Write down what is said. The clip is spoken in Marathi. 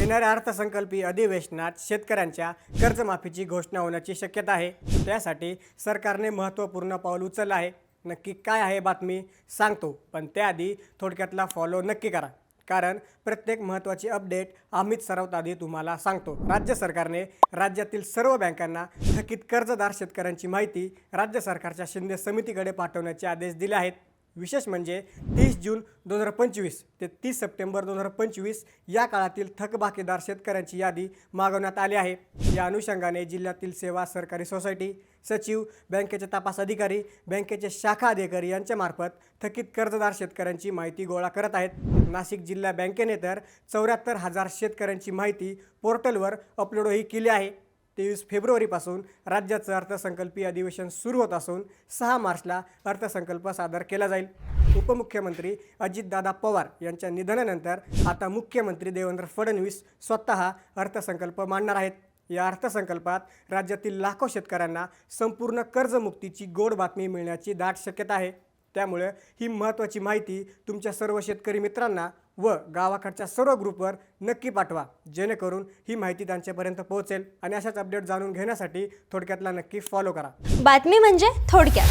येणाऱ्या अर्थसंकल्पीय अधिवेशनात शेतकऱ्यांच्या कर्जमाफीची घोषणा होण्याची शक्यता आहे। त्यासाठी सरकारने महत्त्वपूर्ण पाऊल उचललं आहे। नक्की काय आहे बातमी सांगतो, पण त्याआधी थोडक्यातला फॉलो नक्की करा, कारण प्रत्येक महत्त्वाची अपडेट आम्हीच सर्वात आधी तुम्हाला सांगतो। राज्य सरकारने राज्यातील सर्व बँकांना थकीत कर्जदार शेतकऱ्यांची माहिती राज्य सरकारच्या शिंदे समितीकडे पाठवण्याचे आदेश दिले आहेत। विशेष म्हणजे 30 जून 2025 ते 30 सप्टेंबर 2025 या काळातील थकबाकीदार शेतकऱ्यांची यादी मागवण्यात आली आहे। या अनुषंगाने जिल्ह्यातील सेवा सरकारी सोसायटी सचिव, बँकेचे तपास अधिकारी, बँकेचे शाखा अधिकारी यांच्यामार्फत थकीत कर्जदार शेतकऱ्यांची माहिती गोळा करत आहेत। नाशिक जिल्हा बँकेने तर 74,000 शेतकऱ्यांची माहिती पोर्टलवर अपलोडही केली आहे। 23 फेब्रुवारीपासून राज्याचं अर्थसंकल्पीय अधिवेशन सुरू होत असून 6 मार्चला अर्थसंकल्प सादर केला जाईल। उपमुख्यमंत्री अजितदादा पवार यांच्या निधनानंतर आता मुख्यमंत्री देवेंद्र फडणवीस स्वतः अर्थसंकल्प मांडणार आहेत। या अर्थसंकल्पात राज्यातील लाखो शेतकऱ्यांना संपूर्ण कर्जमुक्तीची गोड बातमी मिळण्याची दाट शक्यता आहे। त्यामुळे ही महत्त्वाची माहिती तुमच्या सर्व शेतकरी मित्रांना व गावाकडच्या सर्व ग्रुपवर नक्की पाठवा, जेणेकरून ही माहिती त्यांच्यापर्यंत पोहोचेल। आणि अशाच अपडेट जाणून घेण्यासाठी थोडक्यातला नक्की फॉलो करा। बातमी म्हणजे थोडक्यात।